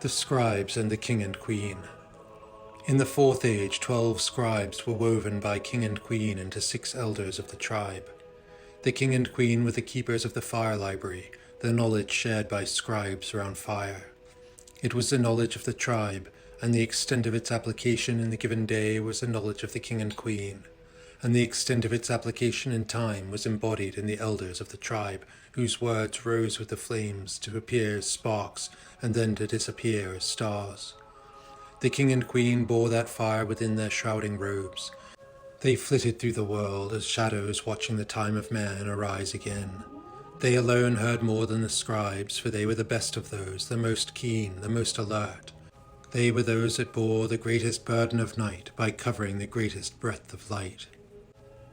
The Scribes and the King and Queen. In the Fourth Age, 12 scribes were woven by king and queen into 6 elders of the tribe. The king and queen were the keepers of the fire library, the knowledge shared by scribes around fire. It was the knowledge of the tribe, and the extent of its application in the given day was the knowledge of the king and queen, and the extent of its application in time was embodied in the elders of the tribe, whose words rose with the flames to appear as sparks and then to disappear as stars. The king and queen bore that fire within their shrouding robes. They flitted through the world as shadows watching the time of man arise again. They alone heard more than the scribes, for they were the best of those, the most keen, the most alert. They were those that bore the greatest burden of night by covering the greatest breadth of light.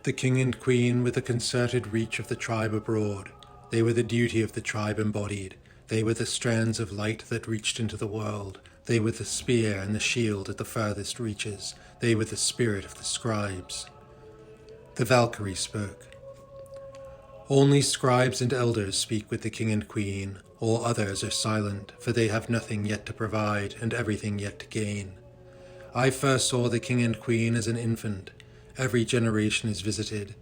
The king and queen were the concerted reach of the tribe abroad. They were the duty of the tribe embodied. They were the strands of light that reached into the world. They were the spear and the shield at the furthest reaches. They were the spirit of the scribes. The Valkyrie spoke. Only scribes and elders speak with the king and queen. All others are silent, for they have nothing yet to provide and everything yet to gain. I first saw the king and queen as an infant. Every generation is visited.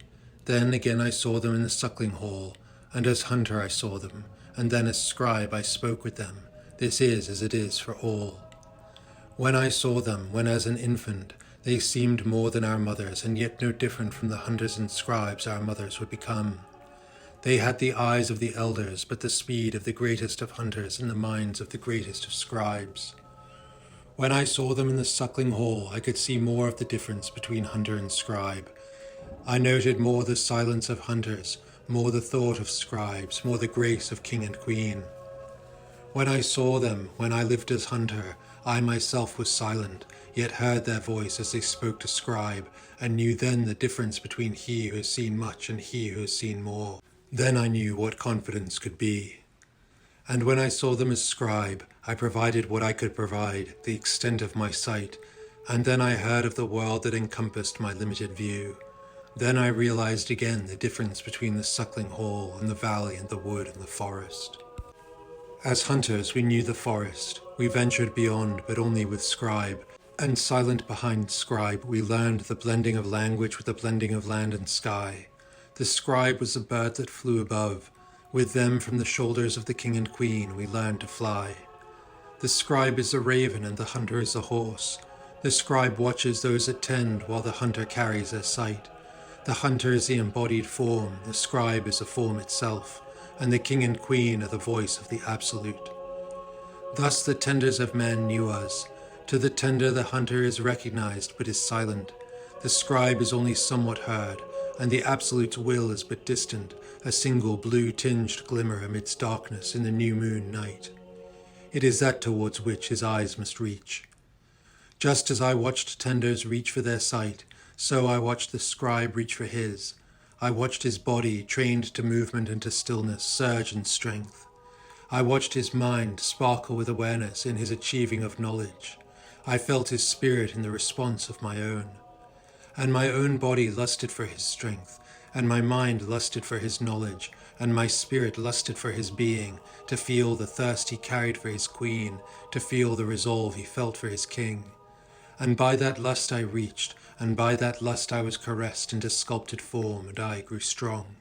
Then again I saw them in the suckling hall, and as hunter I saw them, and then as scribe I spoke with them. This is as it is for all. When I saw them, when as an infant, they seemed more than our mothers, and yet no different from the hunters and scribes our mothers would become. They had the eyes of the elders, but the speed of the greatest of hunters and the minds of the greatest of scribes. When I saw them in the suckling hall, I could see more of the difference between hunter and scribe. I noted more the silence of hunters, more the thought of scribes, more the grace of king and queen. When I saw them, when I lived as hunter, I myself was silent, yet heard their voice as they spoke to scribe, and knew then the difference between he who has seen much and he who has seen more. Then I knew what confidence could be. And when I saw them as scribe, I provided what I could provide, the extent of my sight, and then I heard of the world that encompassed my limited view. Then I realized again the difference between the suckling hall and the valley and the wood and the forest. As hunters we knew the forest. We ventured beyond, but only with scribe, and silent behind scribe we learned the blending of language with the blending of land and sky. The scribe was the bird that flew above. With them from the shoulders of the king and queen we learned to fly. The scribe is the raven and the hunter is the horse. The scribe watches those that tend while the hunter carries their sight. The hunter is the embodied form, the scribe is the form itself, and the king and queen are the voice of the absolute. Thus the tenders of men knew us. To the tender the hunter is recognized but is silent. The scribe is only somewhat heard, and the absolute's will is but distant, a single blue-tinged glimmer amidst darkness in the new moon night. It is that towards which his eyes must reach. Just as I watched tenders reach for their sight, so I watched the scribe reach for his. I watched his body, trained to movement and to stillness, surge in strength. I watched his mind sparkle with awareness in his achieving of knowledge. I felt his spirit in the response of my own. And my own body lusted for his strength, and my mind lusted for his knowledge, and my spirit lusted for his being, to feel the thirst he carried for his queen, to feel the resolve he felt for his king. And by that lust I reached, and by that lust I was caressed into sculpted form, and I grew strong.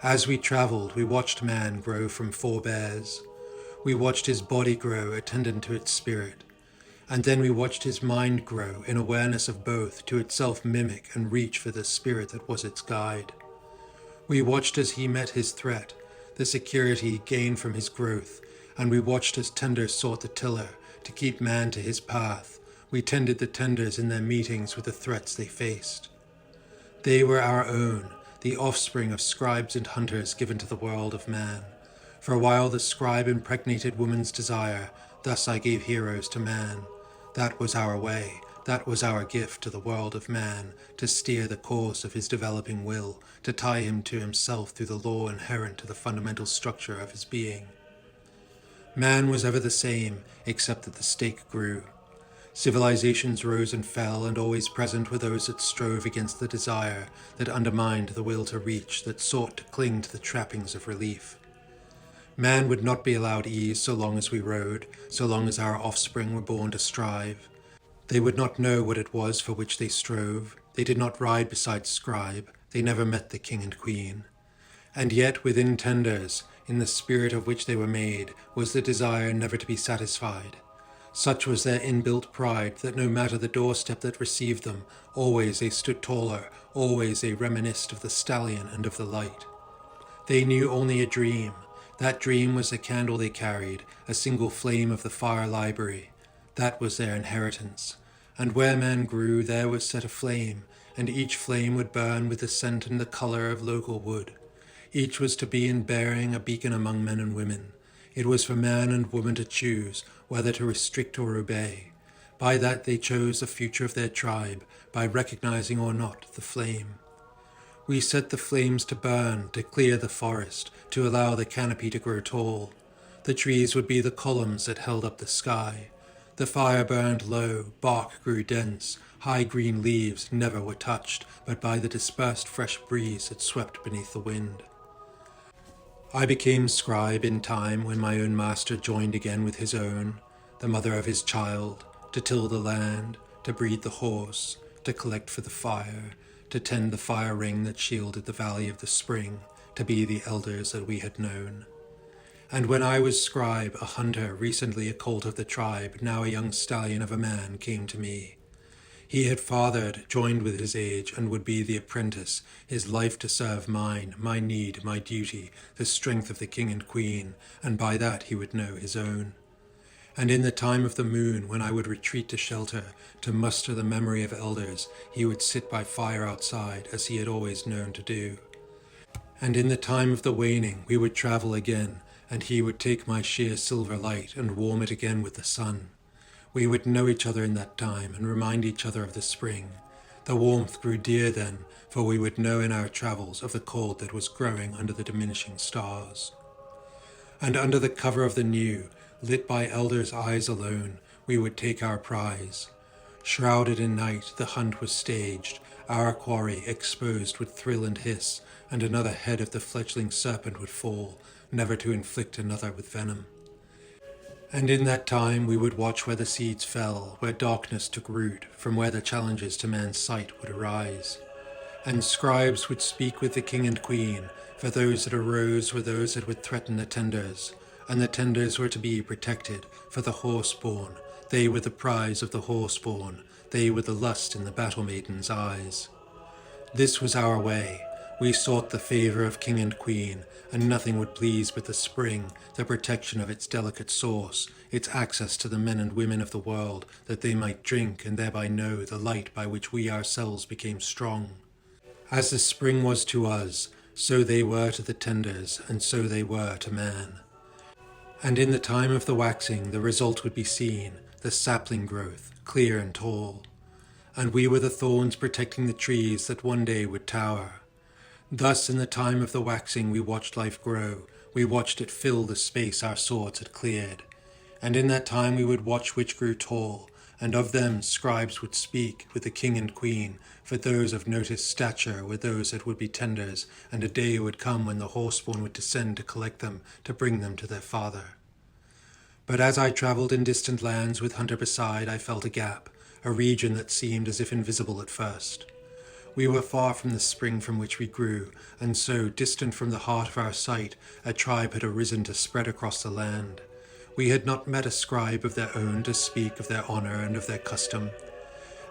As we travelled, we watched man grow from forebears. We watched his body grow, attendant to its spirit. And then we watched his mind grow, in awareness of both, to itself mimic and reach for the spirit that was its guide. We watched as he met his threat, the security he gained from his growth, and we watched as tenders sought the tiller, to keep man to his path. We tended the tenders in their meetings with the threats they faced. They were our own, the offspring of scribes and hunters given to the world of man. For a while the scribe impregnated woman's desire, thus I gave heroes to man. That was our way, that was our gift to the world of man, to steer the course of his developing will, to tie him to himself through the law inherent to the fundamental structure of his being. Man was ever the same, except that the stake grew. Civilizations rose and fell, and always present were those that strove against the desire, that undermined the will to reach, that sought to cling to the trappings of relief. Man would not be allowed ease so long as we rode, so long as our offspring were born to strive. They would not know what it was for which they strove. They did not ride beside Scribe. They never met the king and queen. And yet within tenders, in the spirit of which they were made, was the desire never to be satisfied. Such was their inbuilt pride that no matter the doorstep that received them, always they stood taller, always they reminisced of the stallion and of the light. They knew only a dream. That dream was the candle they carried, a single flame of the fire library. That was their inheritance. And where man grew, there was set a flame, and each flame would burn with the scent and the colour of local wood. Each was to be in bearing a beacon among men and women. It was for man and woman to choose whether to restrict or obey. By that they chose the future of their tribe, by recognizing or not the flame. We set the flames to burn, to clear the forest, to allow the canopy to grow tall. The trees would be the columns that held up the sky. The fire burned low, bark grew dense, high green leaves never were touched but by the dispersed fresh breeze that swept beneath the wind. I became scribe in time when my own master joined again with his own, the mother of his child, to till the land, to breed the horse, to collect for the fire, to tend the fire ring that shielded the valley of the spring, to be the elders that we had known. And when I was scribe, a hunter, recently a colt of the tribe, now a young stallion of a man, came to me. He had fathered, joined with his age, and would be the apprentice, his life to serve mine, my need, my duty, the strength of the king and queen, and by that he would know his own. And in the time of the moon, when I would retreat to shelter, to muster the memory of elders, he would sit by fire outside, as he had always known to do. And in the time of the waning, we would travel again, and he would take my sheer silver light and warm it again with the sun. We would know each other in that time, and remind each other of the spring. The warmth grew dear then, for we would know in our travels of the cold that was growing under the diminishing stars. And under the cover of the new, lit by elders' eyes alone, we would take our prize. Shrouded in night, the hunt was staged, our quarry exposed would thrill and hiss, and another head of the fledgling serpent would fall, never to inflict another with venom. And in that time we would watch where the seeds fell, where darkness took root, from where the challenges to man's sight would arise. And scribes would speak with the king and queen, for those that arose were those that would threaten the tenders, and the tenders were to be protected, for the horseborn, they were the prize of the horseborn, they were the lust in the battle maiden's eyes. This was our way. We sought the favour of king and queen, and nothing would please but the spring, the protection of its delicate source, its access to the men and women of the world, that they might drink and thereby know the light by which we ourselves became strong. As the spring was to us, so they were to the tenders, and so they were to man. And in the time of the waxing the result would be seen, the sapling growth, clear and tall. And we were the thorns protecting the trees that one day would tower. Thus in the time of the waxing we watched life grow, we watched it fill the space our swords had cleared. And in that time we would watch which grew tall, and of them scribes would speak with the king and queen, for those of noticed stature were those that would be tenders, and a day would come when the horseborn would descend to collect them, to bring them to their father. But as I travelled in distant lands with hunter beside, I felt a gap, a region that seemed as if invisible at first. We were far from the spring from which we grew, and so, distant from the heart of our sight, a tribe had arisen to spread across the land. We had not met a scribe of their own to speak of their honour and of their custom.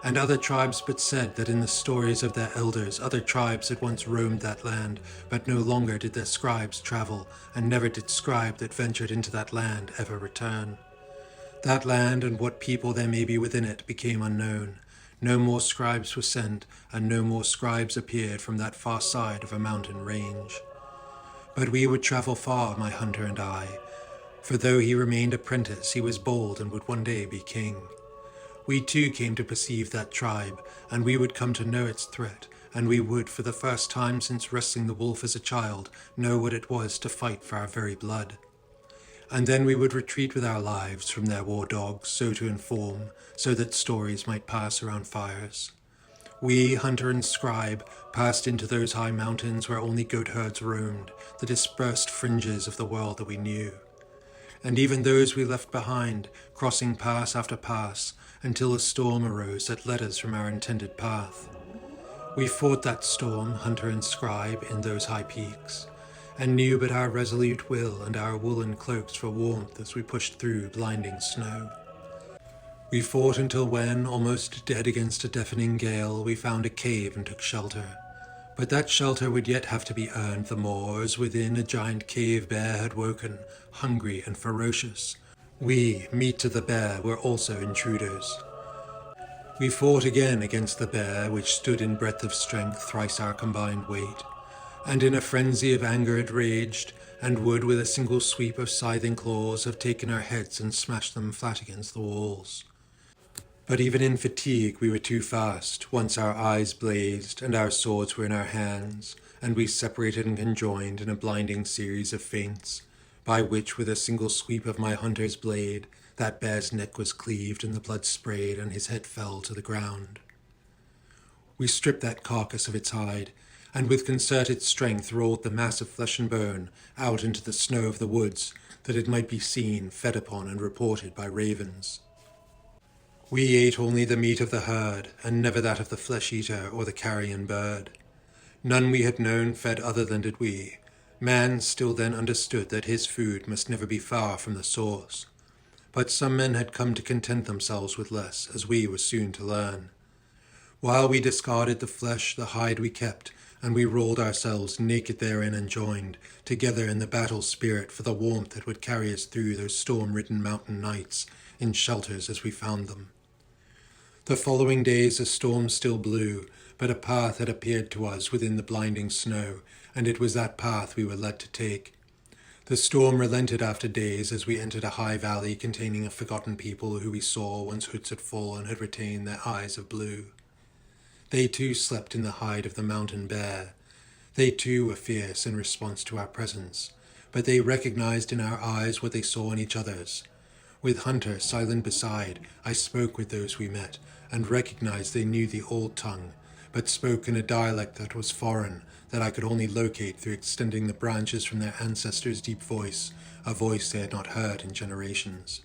And other tribes but said that in the stories of their elders other tribes had once roamed that land, but no longer did their scribes travel, and never did scribe that ventured into that land ever return. That land and what people there may be within it became unknown. No more scribes were sent, and no more scribes appeared from that far side of a mountain range. But we would travel far, my hunter and I, for though he remained apprentice, he was bold and would one day be king. We too came to perceive that tribe, and we would come to know its threat, and we would, for the first time since wrestling the wolf as a child, know what it was to fight for our very blood. And then we would retreat with our lives from their war dogs, so to inform, so that stories might pass around fires. We, hunter and scribe, passed into those high mountains where only goatherds roamed, the dispersed fringes of the world that we knew. And even those we left behind, crossing pass after pass, until a storm arose that led us from our intended path. We fought that storm, hunter and scribe, in those high peaks, and knew but our resolute will and our woolen cloaks for warmth as we pushed through blinding snow. We fought until when, almost dead against a deafening gale, we found a cave and took shelter. But that shelter would yet have to be earned the more, as within a giant cave bear had woken, hungry and ferocious. We, meat to the bear, were also intruders. We fought again against the bear, which stood in breadth of strength thrice our combined weight, and in a frenzy of anger it raged, and would with a single sweep of scything claws have taken our heads and smashed them flat against the walls. But even in fatigue we were too fast, once our eyes blazed and our swords were in our hands, and we separated and conjoined in a blinding series of feints, by which with a single sweep of my hunter's blade that bear's neck was cleaved and the blood sprayed and his head fell to the ground. We stripped that carcass of its hide, and with concerted strength rolled the mass of flesh and bone out into the snow of the woods, that it might be seen, fed upon, and reported by ravens. We ate only the meat of the herd, and never that of the flesh-eater or the carrion bird. None we had known fed other than did we. Man still then understood that his food must never be far from the source. But some men had come to content themselves with less, as we were soon to learn. While we discarded the flesh, the hide we kept, and we rolled ourselves naked therein and joined, together in the battle spirit for the warmth that would carry us through those storm-ridden mountain nights, in shelters as we found them. The following days a storm still blew, but a path had appeared to us within the blinding snow, and it was that path we were led to take. The storm relented after days as we entered a high valley containing a forgotten people who we saw once hoods had fallen had retained their eyes of blue. They too slept in the hide of the mountain bear. They too were fierce in response to our presence, but they recognized in our eyes what they saw in each other's. With Hunter silent beside, I spoke with those we met, and recognized they knew the old tongue, but spoke in a dialect that was foreign, that I could only locate through extending the branches from their ancestors' deep voice, a voice they had not heard in generations.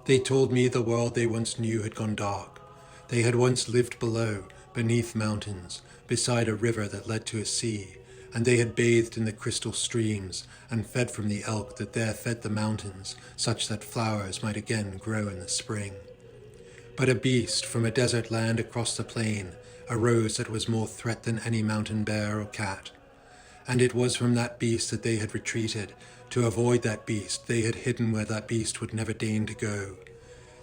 They told me the world they once knew had gone dark. They had once lived below, beneath mountains, beside a river that led to a sea, and they had bathed in the crystal streams, and fed from the elk that there fed the mountains, such that flowers might again grow in the spring. But a beast from a desert land across the plain arose that was more threat than any mountain bear or cat. And it was from that beast that they had retreated. To avoid that beast, they had hidden where that beast would never deign to go.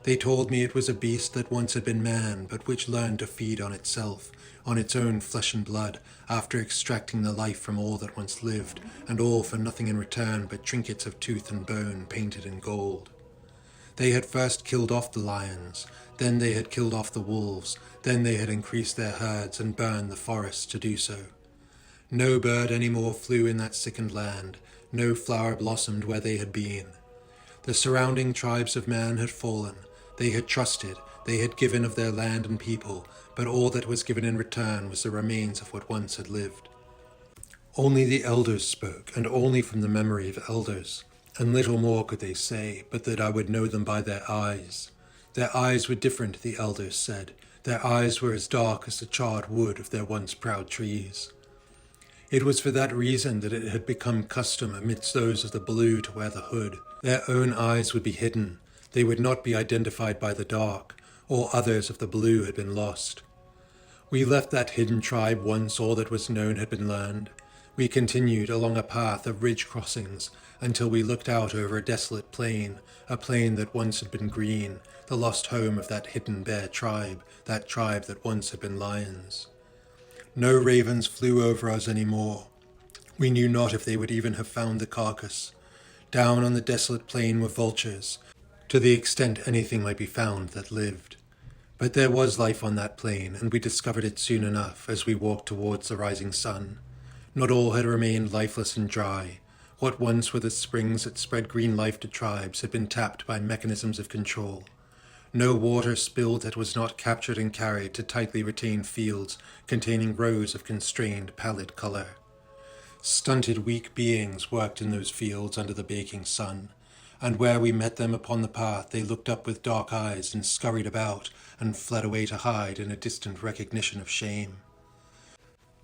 They told me it was a beast that once had been man, but which learned to feed on itself, on its own flesh and blood, after extracting the life from all that once lived, and all for nothing in return but trinkets of tooth and bone painted in gold. They had first killed off the lions, then they had killed off the wolves, then they had increased their herds and burned the forests to do so. No bird any more flew in that sickened land, no flower blossomed where they had been. The surrounding tribes of man had fallen. They had trusted, they had given of their land and people, but all that was given in return was the remains of what once had lived. Only the elders spoke, and only from the memory of elders, and little more could they say, but that I would know them by their eyes. Their eyes were different, the elders said. Their eyes were as dark as the charred wood of their once proud trees. It was for that reason that it had become custom amidst those of the blue to wear the hood. Their own eyes would be hidden. They would not be identified by the dark. All others of the blue had been lost. We left that hidden tribe once all that was known had been learned. We continued along a path of ridge crossings until we looked out over a desolate plain, a plain that once had been green, the lost home of that hidden bear tribe, that tribe that once had been lions. No ravens flew over us any more. We knew not if they would even have found the carcass. Down on the desolate plain were vultures, to the extent anything might be found that lived. But there was life on that plain, and we discovered it soon enough as we walked towards the rising sun. Not all had remained lifeless and dry. What once were the springs that spread green life to tribes had been tapped by mechanisms of control. No water spilled that was not captured and carried to tightly retained fields containing rows of constrained pallid color. Stunted, weak beings worked in those fields under the baking sun, and where we met them upon the path they looked up with dark eyes and scurried about and fled away to hide in a distant recognition of shame.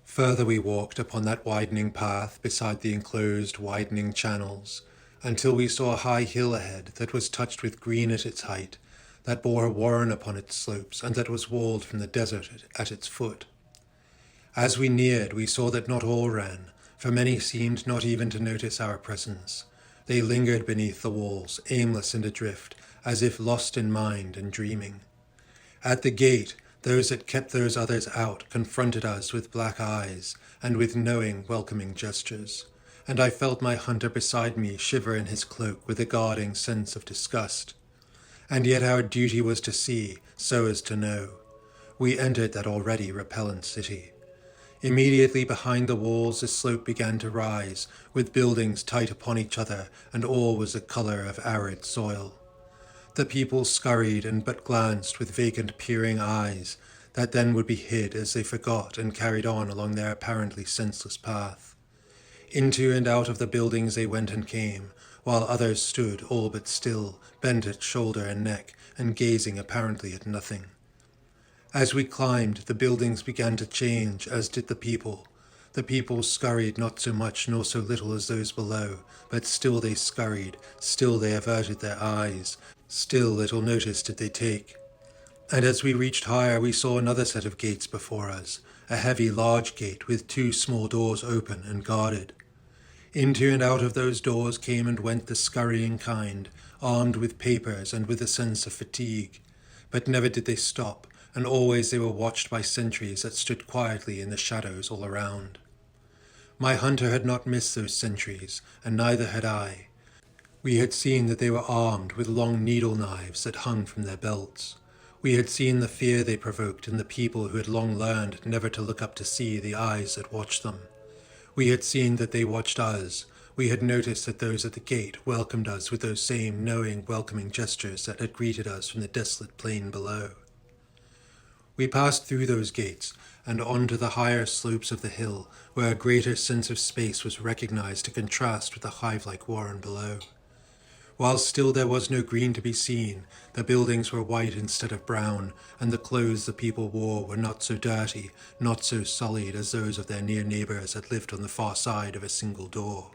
Further we walked upon that widening path beside the enclosed widening channels, until we saw a high hill ahead that was touched with green at its height, that bore a warren upon its slopes, and that was walled from the desert at its foot. As we neared, we saw that not all ran, for many seemed not even to notice our presence. They lingered beneath the walls, aimless and adrift, as if lost in mind and dreaming. At the gate, those that kept those others out confronted us with black eyes and with knowing, welcoming gestures, and I felt my hunter beside me shiver in his cloak with a guarding sense of disgust. And yet our duty was to see, so as to know. We entered that already repellent city. Immediately behind the walls the slope began to rise, with buildings tight upon each other, and all was the colour of arid soil. The people scurried and but glanced with vacant peering eyes, that then would be hid as they forgot and carried on along their apparently senseless path. Into and out of the buildings they went and came, while others stood all but still, bent at shoulder and neck, and gazing apparently at nothing. As we climbed, the buildings began to change, as did the people. The people scurried not so much nor so little as those below, but still they scurried, still they averted their eyes, still little notice did they take. And as we reached higher, we saw another set of gates before us, a heavy large gate with 2 small doors open and guarded. Into and out of those doors came and went the scurrying kind, armed with papers and with a sense of fatigue. But never did they stop, and always they were watched by sentries that stood quietly in the shadows all around. My hunter had not missed those sentries, and neither had I. We had seen that they were armed with long needle knives that hung from their belts. We had seen the fear they provoked in the people who had long learned never to look up to see the eyes that watched them. We had seen that they watched us. We had noticed that those at the gate welcomed us with those same knowing, welcoming gestures that had greeted us from the desolate plain below. We passed through those gates and on to the higher slopes of the hill, where a greater sense of space was recognized to contrast with the hive-like warren below. While still there was no green to be seen, the buildings were white instead of brown, and the clothes the people wore were not so dirty, not so sullied as those of their near neighbours that lived on the far side of a single door.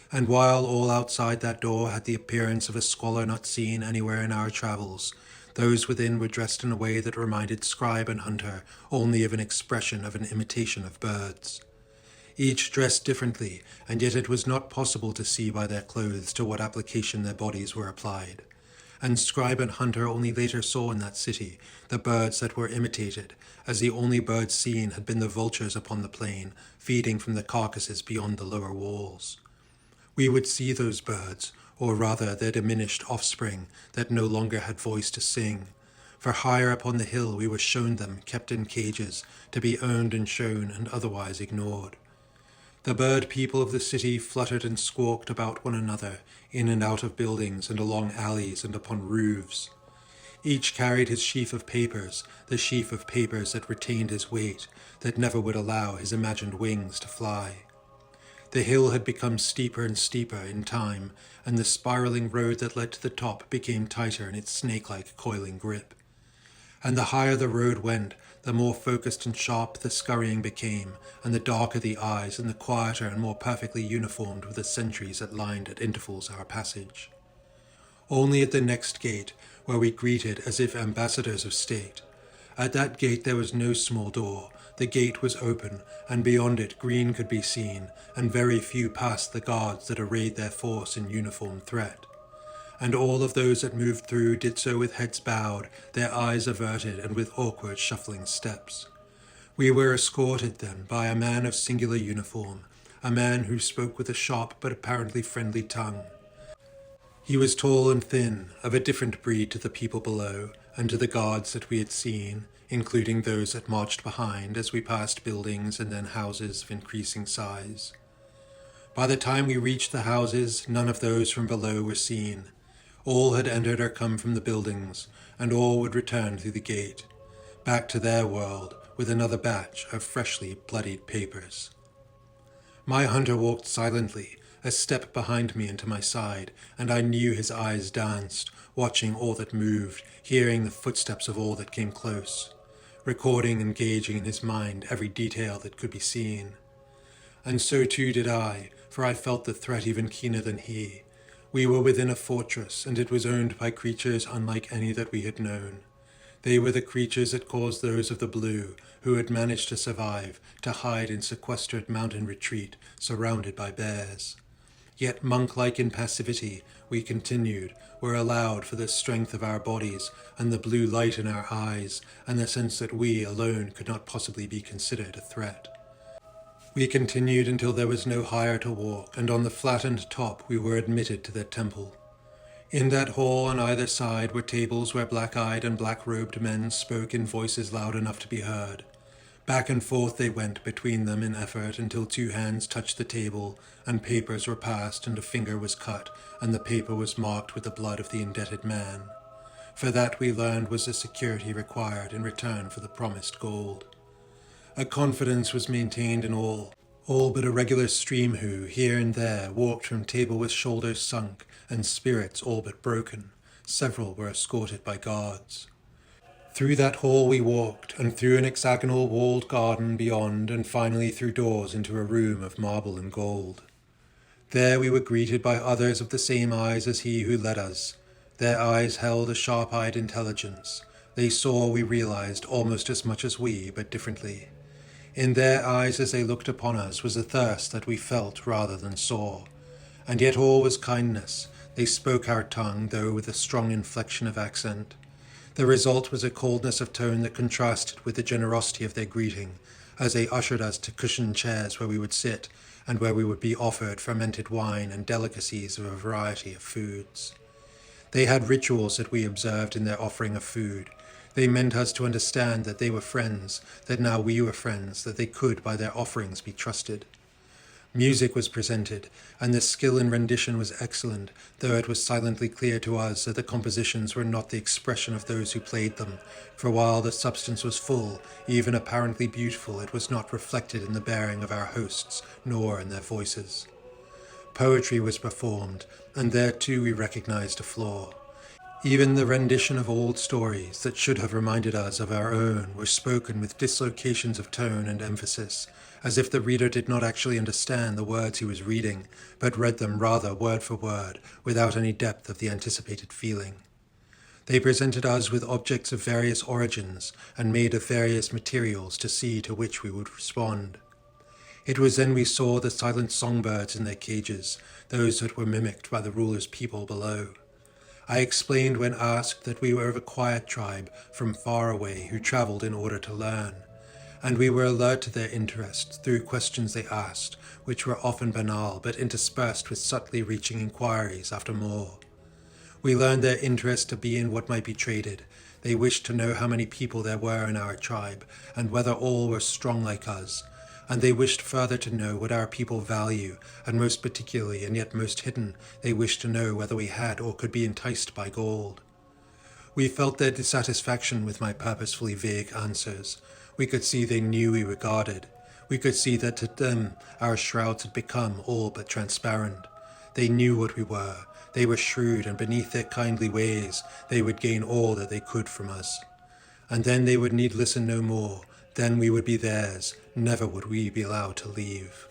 And while all outside that door had the appearance of a squalor not seen anywhere in our travels, those within were dressed in a way that reminded scribe and hunter only of an expression of an imitation of birds. Each dressed differently, and yet it was not possible to see by their clothes to what application their bodies were applied. And scribe and hunter only later saw in that city the birds that were imitated, as the only birds seen had been the vultures upon the plain, feeding from the carcasses beyond the lower walls. We would see those birds, or rather their diminished offspring, that no longer had voice to sing, for higher upon the hill we were shown them kept in cages, to be owned and shown and otherwise ignored. The bird people of the city fluttered and squawked about one another, in and out of buildings and along alleys and upon roofs. Each carried his sheaf of papers, the sheaf of papers that retained his weight, that never would allow his imagined wings to fly. The hill had become steeper and steeper in time, and the spiraling road that led to the top became tighter in its snake-like coiling grip. And the higher the road went, the more focused and sharp the scurrying became, and the darker the eyes, and the quieter and more perfectly uniformed were the sentries that lined at intervals our passage. Only at the next gate were we greeted as if ambassadors of state. At that gate there was no small door. The gate was open, and beyond it green could be seen, and very few passed the guards that arrayed their force in uniform threat. And all of those that moved through did so with heads bowed, their eyes averted, and with awkward shuffling steps. We were escorted then by a man of singular uniform, a man who spoke with a sharp but apparently friendly tongue. He was tall and thin, of a different breed to the people below, and to the guards that we had seen, including those that marched behind as we passed buildings and then houses of increasing size. By the time we reached the houses, none of those from below were seen. All had entered or come from the buildings, and all would return through the gate, back to their world with another batch of freshly bloodied papers. My hunter walked silently, a step behind me and to my side, and I knew his eyes danced, watching all that moved, hearing the footsteps of all that came close, recording and gauging in his mind every detail that could be seen. And so too did I, for I felt the threat even keener than he. We were within a fortress, and it was owned by creatures unlike any that we had known. They were the creatures that caused those of the blue, who had managed to survive, to hide in sequestered mountain retreat, surrounded by bears. Yet monk-like in passivity, we continued, were allowed for the strength of our bodies, and the blue light in our eyes, and the sense that we alone could not possibly be considered a threat. We continued until there was no higher to walk, and on the flattened top we were admitted to their temple. In that hall on either side were tables where black-eyed and black-robed men spoke in voices loud enough to be heard. Back and forth they went between them in effort until two hands touched the table, and papers were passed, and a finger was cut, and the paper was marked with the blood of the indebted man. For that we learned was the security required in return for the promised gold. A confidence was maintained in all but a regular stream who, here and there, walked from table with shoulders sunk, and spirits all but broken. Several were escorted by guards. Through that hall we walked, and through an hexagonal walled garden beyond, and finally through doors into a room of marble and gold. There we were greeted by others of the same eyes as he who led us. Their eyes held a sharp-eyed intelligence. They saw, we realized, almost as much as we, but differently. In their eyes as they looked upon us was a thirst that we felt rather than saw. And yet all was kindness. They spoke our tongue, though with a strong inflection of accent. The result was a coldness of tone that contrasted with the generosity of their greeting, as they ushered us to cushioned chairs where we would sit, and where we would be offered fermented wine and delicacies of a variety of foods. They had rituals that we observed in their offering of food. They meant us to understand that they were friends, that now we were friends, that they could by their offerings be trusted. Music was presented, and the skill in rendition was excellent, though it was silently clear to us that the compositions were not the expression of those who played them, for while the substance was full, even apparently beautiful, it was not reflected in the bearing of our hosts, nor in their voices. Poetry was performed, and there too we recognized a flaw. Even the rendition of old stories that should have reminded us of our own were spoken with dislocations of tone and emphasis, as if the reader did not actually understand the words he was reading, but read them rather word for word, without any depth of the anticipated feeling. They presented us with objects of various origins, and made of various materials to see to which we would respond. It was then we saw the silent songbirds in their cages, those that were mimicked by the ruler's people below. I explained when asked that we were of a quiet tribe from far away who traveled in order to learn, and we were alert to their interest through questions they asked, which were often banal but interspersed with subtly reaching inquiries after more. We learned their interest to be in what might be traded. They wished to know how many people there were in our tribe, and whether all were strong like us, and they wished further to know what our people value, and most particularly, and yet most hidden, they wished to know whether we had or could be enticed by gold. We felt their dissatisfaction with my purposefully vague answers. We could see they knew we regarded. We could see that to them our shrouds had become all but transparent. They knew what we were. They were shrewd, and beneath their kindly ways they would gain all that they could from us. And then they would need listen no more. Then we would be theirs. Never would we be allowed to leave.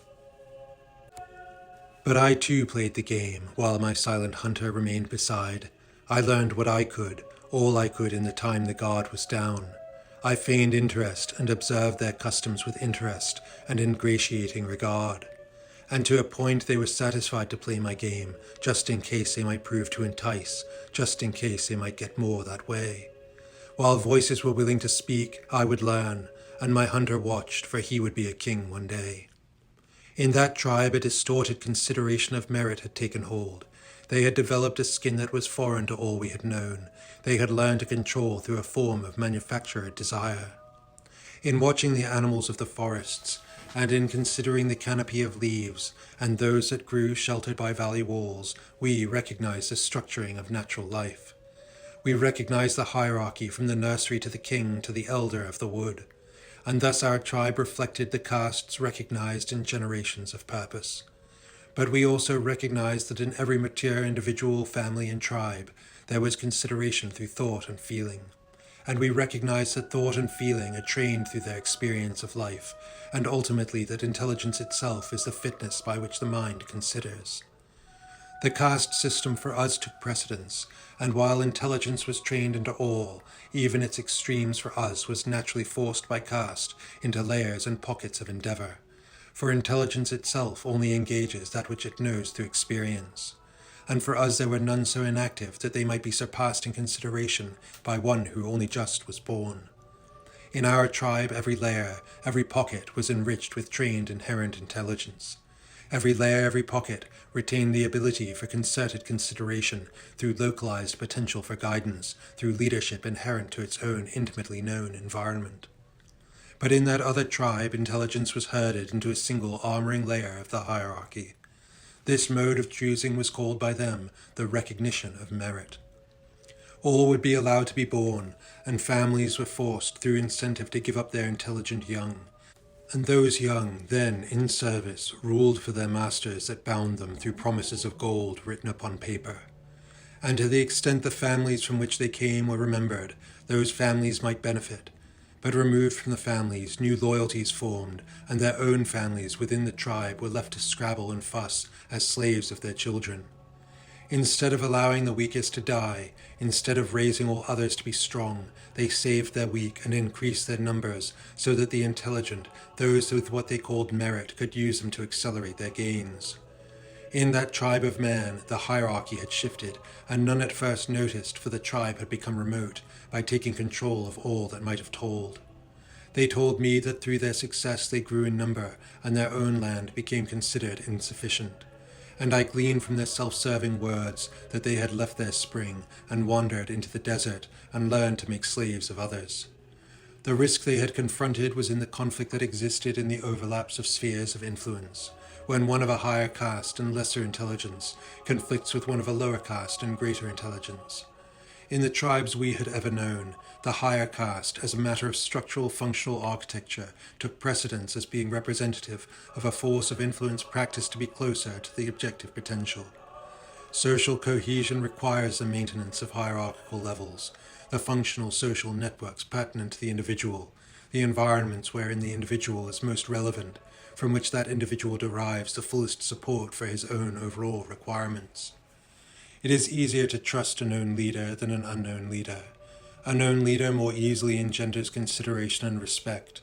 But I too played the game, while my silent hunter remained beside. I learned what I could, all I could in the time the guard was down. I feigned interest, and observed their customs with interest and ingratiating regard. And to a point they were satisfied to play my game, just in case they might prove to entice, just in case they might get more that way. While voices were willing to speak, I would learn, and my hunter watched, for he would be a king one day. In that tribe a distorted consideration of merit had taken hold. They had developed a skin that was foreign to all we had known. They had learned to control through a form of manufactured desire. In watching the animals of the forests, and in considering the canopy of leaves and those that grew sheltered by valley walls, we recognize the structuring of natural life. We recognize the hierarchy from the nursery to the king to the elder of the wood, and thus our tribe reflected the castes recognized in generations of purpose. But we also recognize that in every mature individual, family, and tribe, there was consideration through thought and feeling. And we recognize that thought and feeling are trained through their experience of life, and ultimately that intelligence itself is the fitness by which the mind considers. The caste system for us took precedence, and while intelligence was trained into all, even its extremes for us was naturally forced by caste into layers and pockets of endeavor. For intelligence itself only engages that which it knows through experience. And for us there were none so inactive that they might be surpassed in consideration by one who only just was born. In our tribe, every layer, every pocket was enriched with trained inherent intelligence. Every layer, every pocket retained the ability for concerted consideration through localized potential for guidance, through leadership inherent to its own intimately known environment. But in that other tribe, intelligence was herded into a single armoring layer of the hierarchy. This mode of choosing was called by them the recognition of merit. All would be allowed to be born, and families were forced through incentive to give up their intelligent young. And those young, then in service, ruled for their masters that bound them through promises of gold written upon paper. And to the extent the families from which they came were remembered, those families might benefit. But removed from the families, new loyalties formed, and their own families within the tribe were left to scrabble and fuss as slaves of their children. Instead of allowing the weakest to die, instead of raising all others to be strong, they saved their weak and increased their numbers so that the intelligent, those with what they called merit, could use them to accelerate their gains. In that tribe of man, the hierarchy had shifted, and none at first noticed, for the tribe had become remote by taking control of all that might have told. They told me that through their success they grew in number, and their own land became considered insufficient. And I gleaned from their self-serving words that they had left their spring and wandered into the desert and learned to make slaves of others. The risk they had confronted was in the conflict that existed in the overlaps of spheres of influence, when one of a higher caste and lesser intelligence conflicts with one of a lower caste and greater intelligence. In the tribes we had ever known, the higher caste, as a matter of structural functional architecture, took precedence as being representative of a force of influence practiced to be closer to the objective potential. Social cohesion requires the maintenance of hierarchical levels, the functional social networks pertinent to the individual, the environments wherein the individual is most relevant, from which that individual derives the fullest support for his own overall requirements. It is easier to trust a known leader than an unknown leader. A known leader more easily engenders consideration and respect.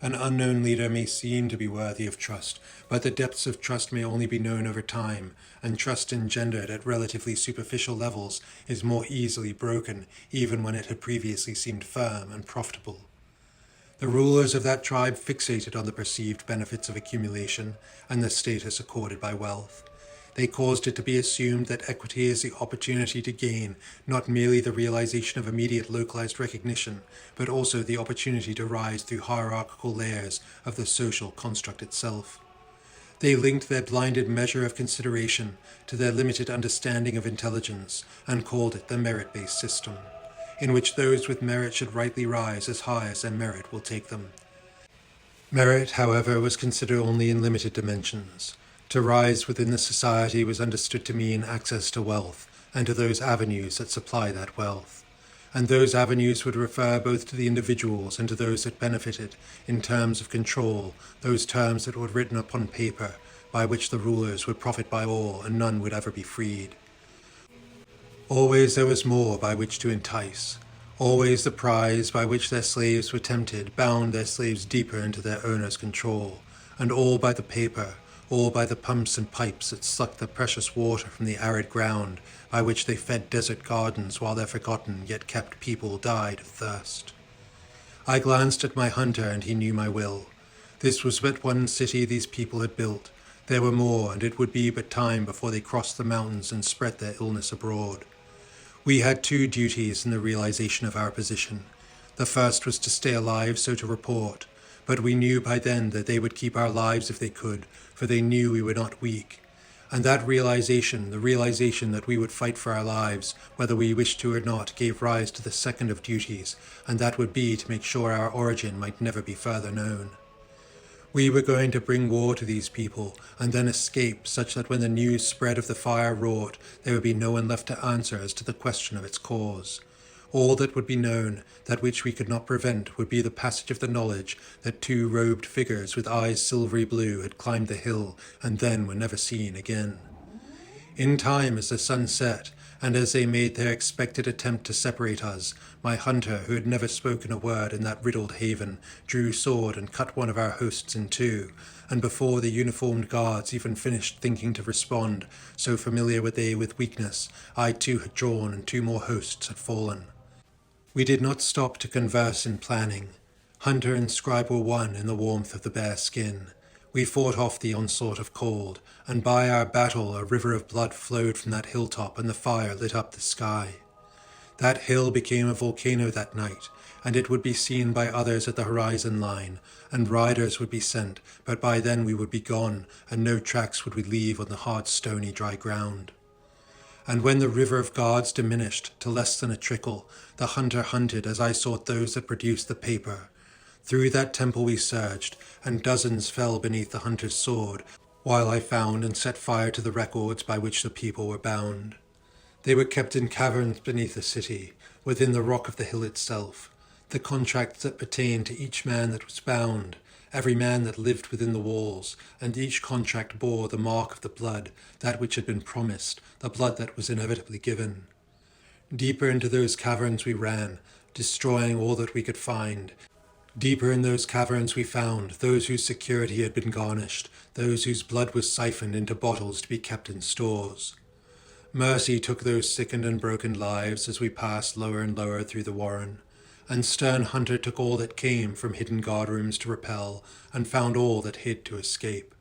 An unknown leader may seem to be worthy of trust, but the depths of trust may only be known over time, and trust engendered at relatively superficial levels is more easily broken, even when it had previously seemed firm and profitable. The rulers of that tribe fixated on the perceived benefits of accumulation and the status accorded by wealth. They caused it to be assumed that equity is the opportunity to gain not merely the realization of immediate localized recognition, but also the opportunity to rise through hierarchical layers of the social construct itself. They linked their blinded measure of consideration to their limited understanding of intelligence and called it the merit-based system, in which those with merit should rightly rise as high as their merit will take them. Merit, however, was considered only in limited dimensions. To rise within the society was understood to mean access to wealth, and to those avenues that supply that wealth. And those avenues would refer both to the individuals and to those that benefited, in terms of control, those terms that were written upon paper, by which the rulers would profit by all, and none would ever be freed. Always there was more by which to entice. Always the prize by which their slaves were tempted bound their slaves deeper into their owner's control, and all by the paper, all by the pumps and pipes that sucked the precious water from the arid ground, by which they fed desert gardens while their forgotten yet kept people died of thirst. I glanced at my hunter, and he knew my will. This was but one city these people had built. There were more, and it would be but time before they crossed the mountains and spread their illness abroad. We had two duties in the realization of our position. The first was to stay alive, so to report, but we knew by then that they would keep our lives if they could, for they knew we were not weak. And that realization, the realization that we would fight for our lives, whether we wished to or not, gave rise to the second of duties, and that would be to make sure our origin might never be further known. We were going to bring war to these people, and then escape, such that when the news spread of the fire wrought, there would be no one left to answer as to the question of its cause. All that would be known, that which we could not prevent, would be the passage of the knowledge that two robed figures with eyes silvery blue had climbed the hill and then were never seen again. In time, as the sun set, and as they made their expected attempt to separate us, my hunter, who had never spoken a word in that riddled haven, drew sword and cut one of our hosts in two, and before the uniformed guards even finished thinking to respond, so familiar were they with weakness, I too had drawn and two more hosts had fallen. We did not stop to converse in planning. Hunter and scribe were one in the warmth of the bare skin. We fought off the onslaught of cold, and by our battle a river of blood flowed from that hilltop, and the fire lit up the sky. That hill became a volcano that night, and it would be seen by others at the horizon line, and riders would be sent, but by then we would be gone, and no tracks would we leave on the hard, stony, dry ground. And when the river of guards diminished to less than a trickle, the hunter hunted as I sought those that produced the paper. Through that temple we surged, and dozens fell beneath the hunter's sword, while I found and set fire to the records by which the people were bound. They were kept in caverns beneath the city, within the rock of the hill itself, the contracts that pertained to each man that was bound, every man that lived within the walls, and each contract bore the mark of the blood, that which had been promised, the blood that was inevitably given. Deeper into those caverns we ran, destroying all that we could find. Deeper in those caverns we found those whose security had been garnished, those whose blood was siphoned into bottles to be kept in stores. Mercy took those sickened and broken lives as we passed lower and lower through the warren, and stern hunter took all that came from hidden guardrooms to repel, and found all that hid to escape.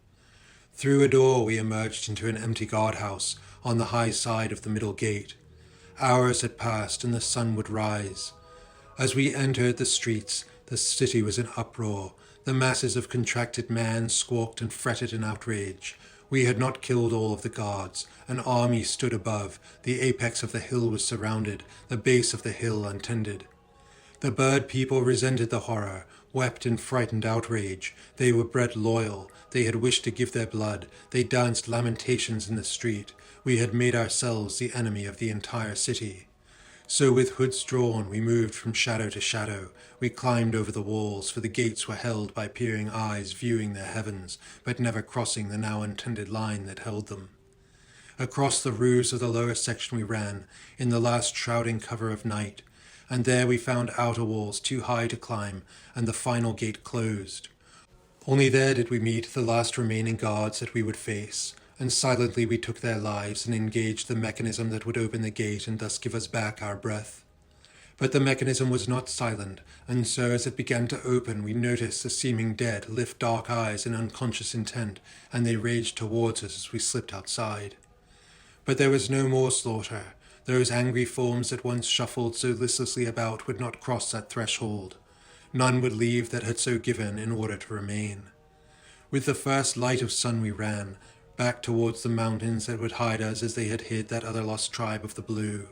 Through a door we emerged into an empty guardhouse on the high side of the middle gate. Hours had passed and the sun would rise. As we entered the streets, the city was in uproar. The masses of contracted man squawked and fretted in outrage. We had not killed all of the guards. An army stood above. The apex of the hill was surrounded, the base of the hill untended. The bird people resented the horror, wept in frightened outrage. They were bred loyal. They had wished to give their blood. They danced lamentations in the street. We had made ourselves the enemy of the entire city. So with hoods drawn, we moved from shadow to shadow. We climbed over the walls, for the gates were held by peering eyes viewing their heavens, but never crossing the now untended line that held them. Across the roofs of the lower section we ran, in the last shrouding cover of night, and there we found outer walls too high to climb, and the final gate closed. Only there did we meet the last remaining guards that we would face, and silently we took their lives and engaged the mechanism that would open the gate and thus give us back our breath. But the mechanism was not silent, and so as it began to open we noticed the seeming dead lift dark eyes in unconscious intent, and they raged towards us as we slipped outside. But there was no more slaughter. Those angry forms that once shuffled so listlessly about would not cross that threshold. None would leave that had so given in order to remain. With the first light of sun we ran, back towards the mountains that would hide us as they had hid that other lost tribe of the blue.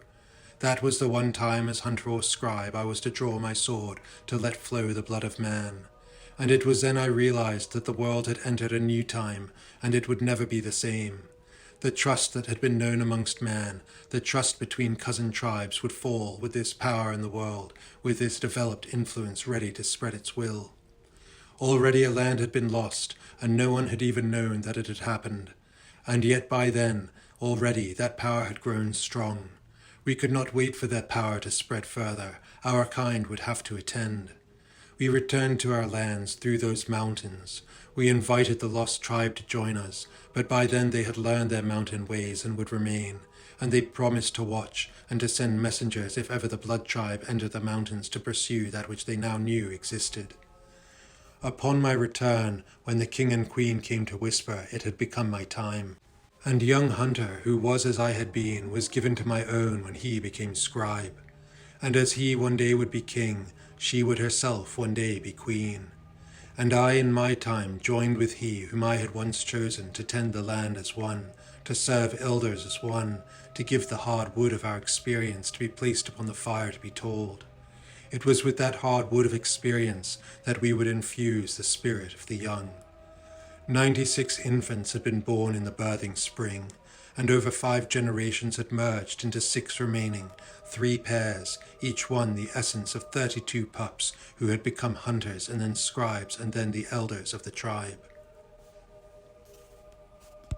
That was the one time as hunter or scribe I was to draw my sword, to let flow the blood of man. And it was then I realized that the world had entered a new time, and it would never be the same. The trust that had been known amongst man, the trust between cousin tribes, would fall with this power in the world, with this developed influence ready to spread its will. Already a land had been lost, and no one had even known that it had happened. And yet by then, already, that power had grown strong. We could not wait for that power to spread further. Our kind would have to attend. We returned to our lands through those mountains. We invited the lost tribe to join us, but by then they had learned their mountain ways and would remain, and they promised to watch and to send messengers if ever the blood tribe entered the mountains to pursue that which they now knew existed. Upon my return, when the king and queen came to whisper, it had become my time. And young hunter, who was as I had been, was given to my own when he became scribe. And as he one day would be king, she would herself one day be queen. And I in my time joined with he whom I had once chosen to tend the land as one, to serve elders as one, to give the hard wood of our experience to be placed upon the fire to be told. It was with that hard wood of experience that we would infuse the spirit of the young. 96 infants had been born in the birthing spring, and over 5 generations had merged into 6 remaining, 3 pairs, each one the essence of 32 pups who had become hunters and then scribes and then the elders of the tribe.